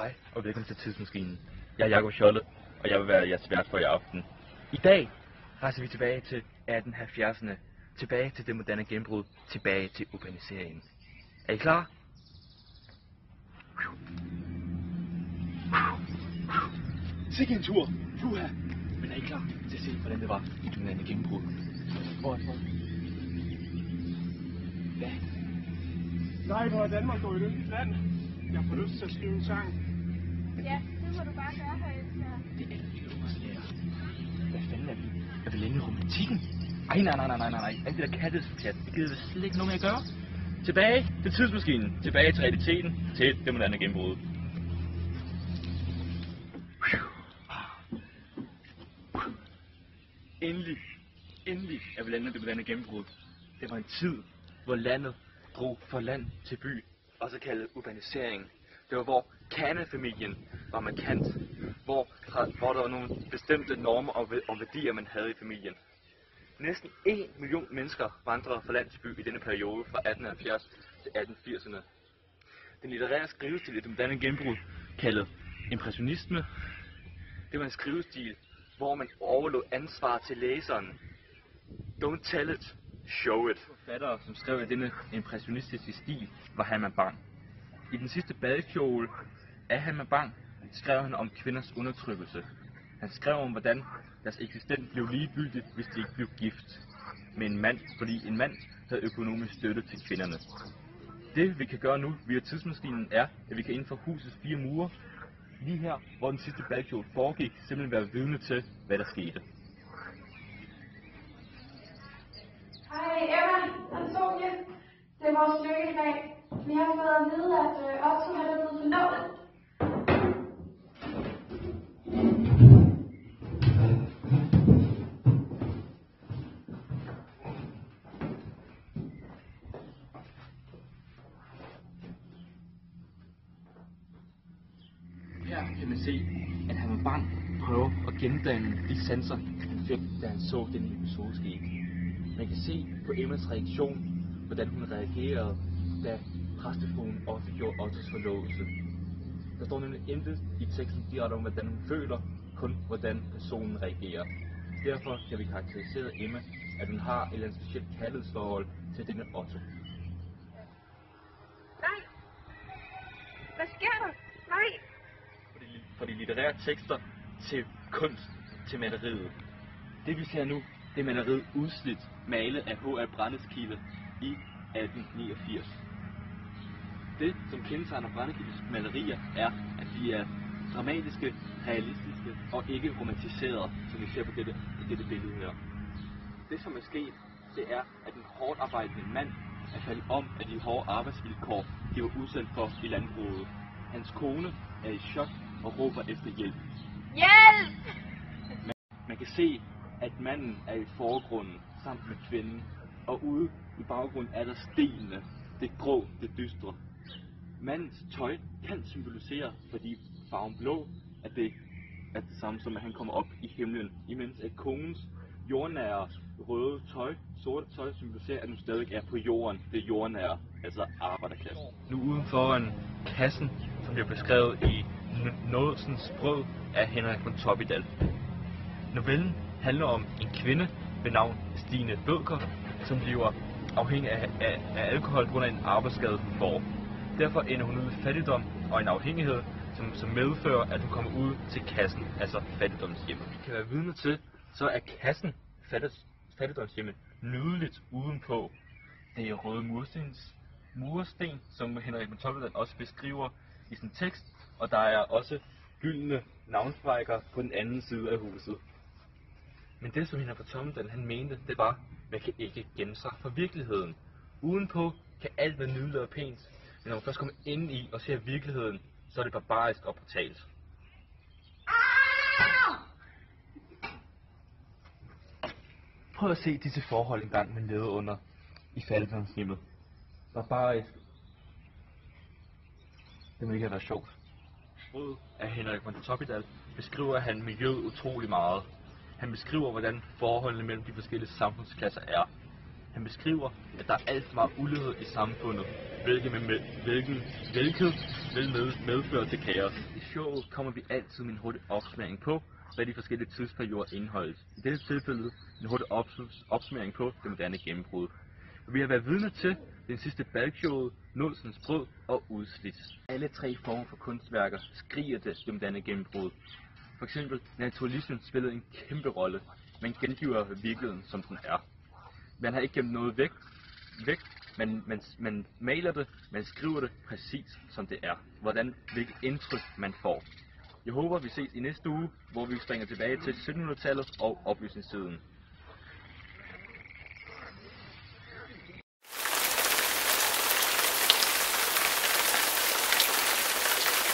Hej og velkommen til Tidsmaskinen. Jeg er Jakob Scholle, og jeg vil være jeres vært for i aften. I dag rejser vi tilbage til 1870'erne, tilbage til det moderne gennembrud, tilbage til urbaniseringen. Er I klar? Sikke en tur! Puha! Men er I klar til at se, hvordan det var i det moderne gennembrud? Hvor er folk? Hvad? Nej, hvor er Danmark dog et yndigt land. Jeg får lyst til at skrive en sang. Ja, det må du bare gøre herinde. Det er alle de øverste lærer. Hvad fanden er vi? Er vi længe i romantikken? Ej, nej. Alt det der kattespjat, det gider vi slet ikke noget med at gøre. Tilbage til tidsmaskinen. Tilbage til realiteten. Til det moderne gennembrud. Endelig er vi landet det moderne gennembrud. Det var en tid, hvor landet drog fra land til by, også kaldet urbanisering. Det var, hvor kernefamilien var markant, hvor der var nogle bestemte normer og værdier, man havde i familien. Næsten 1 million mennesker vandrede fra land til by i denne periode fra 1870 til 1880'erne. Den litterære skrivestil i det moderne gennembrud, kaldet impressionisme, det var en skrivestil, hvor man overlod ansvar til læseren. Don't tell it, show it. Forfattere, som skrev i denne impressionistiske stil, var Herman Bang. I Den sidste badekjole af Herman Bang skrev han om kvinders undertrykkelse. Han skrev om, hvordan deres eksistens blev ligegyldigt, hvis de ikke blev gift med en mand, fordi en mand havde økonomisk støtte til kvinderne. Det vi kan gøre nu via tidsmaskinen er, at vi kan inden for husets 4 mure, lige her, hvor den sidste badekjole foregik, simpelthen være vidne til, hvad der skete. Hej Emma, Antonie. Det er vores lykkedag. Vi har fået at vide, at Otto er blevet forlovet. Her kan man se, at Herman Bang prøver at gendanne de sanser, han fik, da han så denne episode ske. Man kan se på Emmas reaktion, hvordan hun reagerede, da præstefruen offentliggjorde Ottos forlovelse. Der står nemlig intet i teksten direkte om, hvordan hun føler, kun hvordan personen reagerer. Derfor kan vi karakterisere Emma, at hun har et eller andet specielt kærlighedsforhold til denne Otto. Nej. Hvad sker der? Nej. Fra de litterære tekster til kunst til maleriet. Det vi ser nu, det er maleriet Udslidt, malet af H.A. Brendeskilde i 1889. Det, som kendetegner Brendeskildes malerier, er, at de er dramatiske, realistiske og ikke romantiserede, som vi ser på dette billede her. Det, som er sket, det er, at en hårdt arbejdende mand er faldet om af de hårde arbejdsvilkår, de var udsat for i landbruget. Hans kone er i chok og råber efter hjælp. Hjælp! Man kan se, at manden er i forgrunden sammen med kvinden, og ude i baggrunden er der stenene, det grå, det dystre. Mandens tøj kan symbolisere, fordi farven blå er det samme som, at han kommer op i himlen, imens at kongens jordnære røde tøj, sorte tøj, symboliserer, at hun stadig er på jorden, det jordnære, altså arbejderklassen. Nu uden foran kassen, som bliver beskrevet i Nådelsens brød af Henrik von Toppidal. Novellen handler om en kvinde ved navn Stine Bødker, som bliver afhængig af alkohol på grund af en arbejdsskade hun får. Derfor ender hun ud i fattigdom og en afhængighed, som medfører, at hun kommer ud til kassen, altså fattigdomshjemmet. Vi kan være vidne til, så er kassen, fattigdomshjemmet, nydeligt udenpå. Det er røde mursten, som Henrik von Toppidal også beskriver i sin tekst, og der er også gyldne navnsprækker på den anden side af huset. Men det, som Henrik von Toppidal han mente, det var, at man kan ikke gemme sig fra virkeligheden. Udenpå kan alt være nydeligt og pænt, men når man først kommer ind i og ser virkeligheden, så er det barbarisk og brutalt. Prøv at se disse forhold engang, man levede under i fattigdomshjemmet. Barbarisk. Det må ikke have været sjovt. Brød af Henrik von Toppidal beskriver han miljøet utrolig meget. Han beskriver, hvordan forholdene mellem de forskellige samfundsklasser er. Han beskriver, at der er alt for meget ulighed i samfundet, hvilket vil medføre til kaos. I showet kommer vi altid med en hurtig opsummering på, hvad de forskellige tidsperioder indeholdes. I dette tilfælde en hurtig opsummering på det moderne gennembrud. Og vi har været vidne til den sidste balkshowet, Nådsens brød og Udslidt. Alle tre former for kunstværker skriger det moderne gennembrud. For eksempel, naturalismen spillede en kæmpe rolle. Man gengiver virkeligheden, som den er. Man har ikke gemt noget væk. Man maler det, man skriver det præcis som det er. Hvilket indtryk man får. Jeg håber, vi ses i næste uge, hvor vi springer tilbage til 1700-tallet og oplysningstiden.